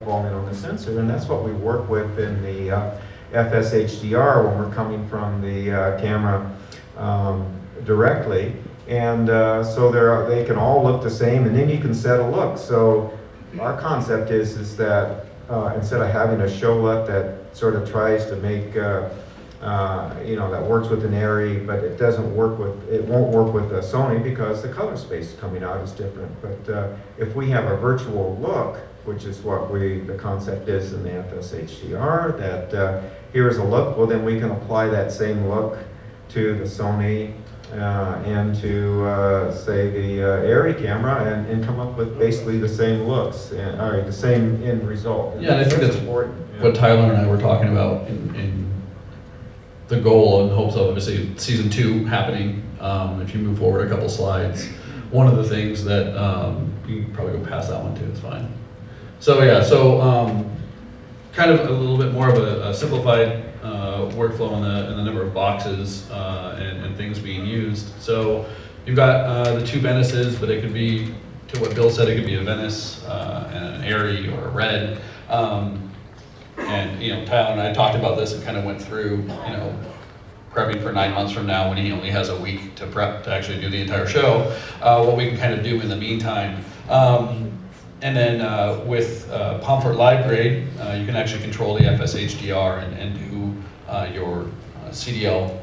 involvement on the sensor, and that's what we work with in the FSHDR when we're coming from the camera directly. And so they can all look the same, and then you can set a look. So our concept is that instead of having a show look that sort of tries to make that works with an ARRI, but it won't work with a Sony because the color space coming out is different. But if we have a virtual look, which is what the concept is in the FSHDR, that here's a look, well then we can apply that same look to the Sony and to say the ARRI camera and come up with basically the same looks, or the same end result. Yeah, and I think that's important. what Tyler and I were talking about in the goal and hopes of obviously season 2 happening. If you move forward a couple slides, one of the things that you can probably go past that one too, it's fine. So yeah, kind of a little bit more of a simplified workflow in the number of boxes and things being used. So you've got the 2 Venices, but it could be, to what Bill said, it could be a Venice and an ARRI or a red. And Tyler and I talked about this and kind of went through, prepping for 9 months from now when he only has a week to prep to actually do the entire show, what we can kind of do in the meantime. And then with Pomfret Live Grade, you can actually control the FSHDR and do your CDL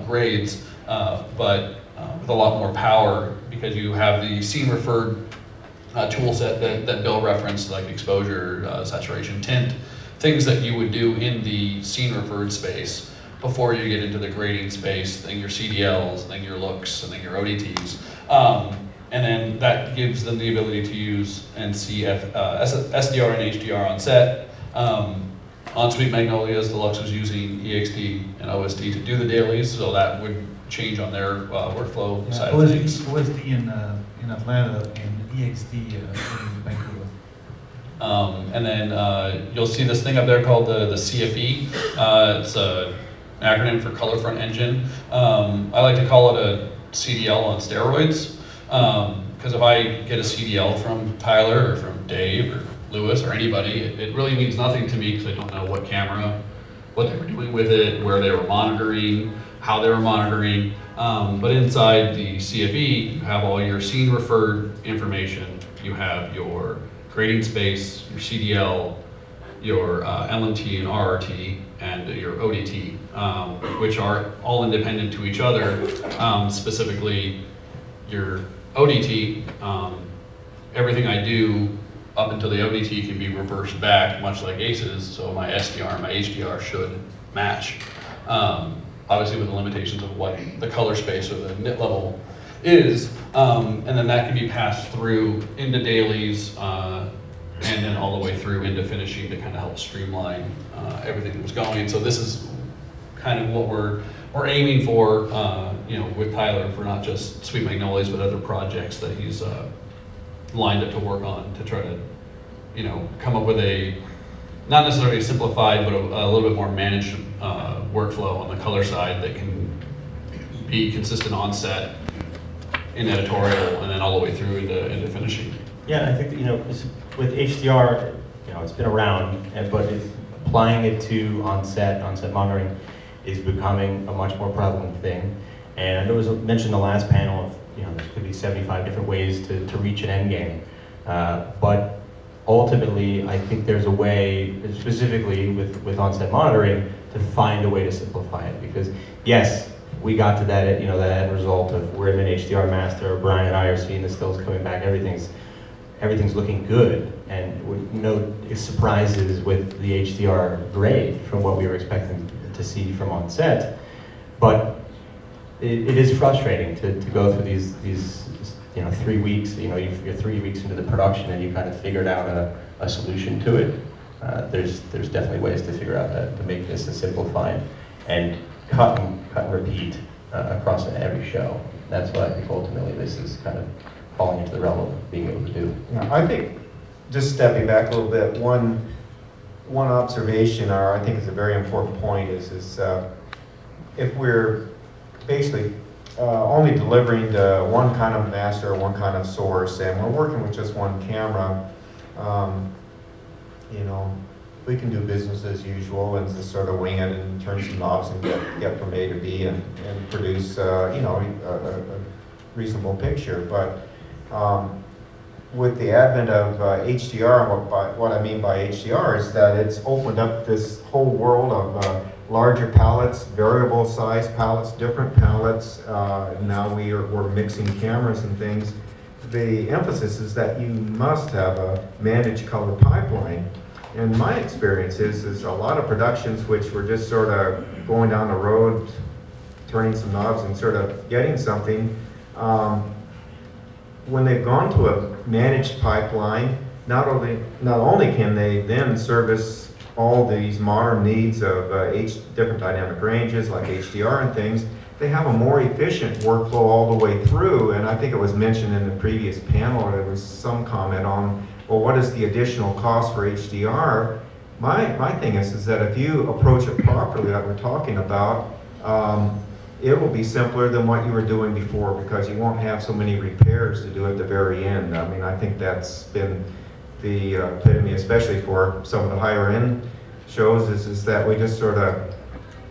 grades, but with a lot more power because you have the scene referred tool set that Bill referenced, like exposure, saturation, tint, things that you would do in the scene referred space before you get into the grading space, then your CDLs, then your looks, and then your ODTs. And then that gives them the ability to use and see SDR and HDR on set. On Sweet Magnolias, the Lux was using EXD and OSD to do the dailies, so that would change on their workflow side of things. OSD in Atlanta and EXD in Vancouver. And then you'll see this thing up there called the CFE. It's an acronym for Color Front Engine. I like to call it a CDL on steroids. Because if I get a CDL from Tyler or from Dave or Lewis or anybody, it really means nothing to me because I don't know what camera, what they were doing with it, where they were monitoring, how they were monitoring. But inside the CFE, you have all your scene referred information. You have your grading space, your CDL, your LNT and RRT, and your ODT, which are all independent to each other. Specifically, your ODT, everything I do up until the ODT can be reversed back, much like ACES, so my SDR and my HDR should match. Obviously with the limitations of what the color space or the nit level is, and then that can be passed through into dailies, and then all the way through into finishing to kind of help streamline everything that was going. So this is kind of what we're aiming for, with Tyler for not just Sweet Magnolias, but other projects that he's lined up to work on to try to, come up with a, not necessarily simplified, but a little bit more managed workflow on the color side that can be consistent on set, in editorial, and then all the way through into finishing. Yeah, I think that, with HDR, it's been around, but applying it to on-set monitoring is becoming a much more prevalent thing. And there was mentioned in the last panel of, there could be 75 different ways to reach an end game. But ultimately, I think there's a way, specifically with on-set monitoring, to find a way to simplify it. Because yes, we got to that, that end result of we're in an HDR master, Brian and I are seeing the stills coming back, everything's looking good, and with no surprises with the HDR grade from what we were expecting to see from on set. But it is frustrating to go through these 3 weeks. You're 3 weeks into the production and you kind of figured out a solution to it. There's definitely ways to figure out to make this simplified and cut and repeat across every show. That's what I think ultimately this is kind of falling into the realm of being able to do. Yeah, I think, just stepping back a little bit, one observation, or I think is a very important point, is if we're basically only delivering to one kind of master, one kind of source, and we're working with just one camera, you know, we can do business as usual and just sort of wing it and turn some knobs and get from A to B and produce, you know, a reasonable picture. But with the advent of HDR, what I mean by HDR is that it's opened up this whole world of larger palettes, variable size palettes, different palettes. Now we're mixing cameras and things. The emphasis is that you must have a managed color pipeline. And my experience is a lot of productions which were just sort of going down the road, turning some knobs and sort of getting something. When they've gone to a managed pipeline, not only can they then service all these modern needs of different dynamic ranges like HDR and things, they have a more efficient workflow all the way through. And I think it was mentioned in the previous panel, there was some comment on, well, what is the additional cost for HDR? My thing is that if you approach it properly, like we're talking about, it will be simpler than what you were doing before because you won't have so many repairs to do at the very end. I mean, I think that's been the epitome, especially for some of the higher end shows, is that we just sort of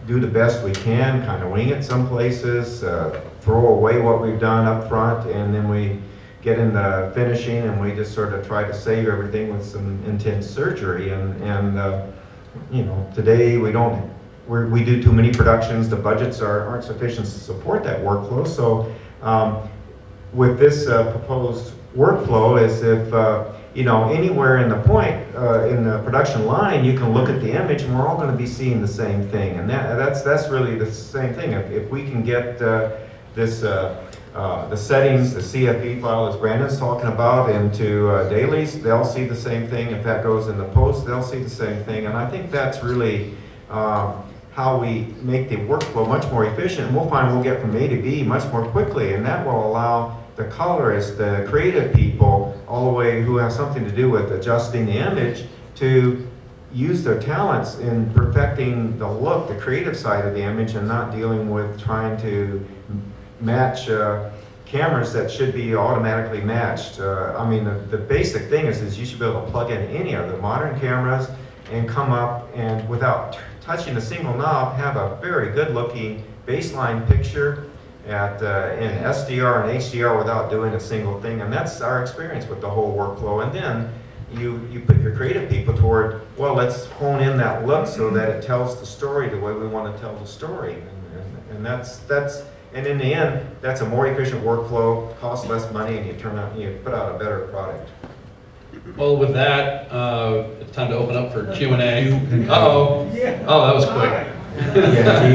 do the best we can, kind of wing it some places, throw away what we've done up front, and then we get into finishing and we just sort of try to save everything with some intense surgery. And you know, today we do too many productions, the budgets aren't sufficient to support that workflow. So with this proposed workflow is if, you know, anywhere in the point in the production line, you can look at the image and we're all going to be seeing the same thing. And that's really the same thing. If we can get this, the settings, the CFE file as Brandon's talking about into dailies, they'll see the same thing. If that goes in the post, they'll see the same thing. And I think that's really how we make the workflow much more efficient. And we'll find we'll get from A to B much more quickly, and that will allow the colorists, the creative people, all the way who have something to do with adjusting the image, to use their talents in perfecting the look, the creative side of the image, and not dealing with trying to match cameras that should be automatically matched. I mean, the basic thing is you should be able to plug in any of the modern cameras and come up and without touching a single knob, have a very good looking baseline picture at in SDR and HDR without doing a single thing. And that's our experience with the whole workflow. And then you put your creative people toward, well, let's hone in that look so that it tells the story the way we want to tell the story. And and in the end, that's a more efficient workflow, costs less money, and you put out a better product. Well, with that, it's time to open up for Q&A. Uh-oh. Oh, that was quick. Yeah,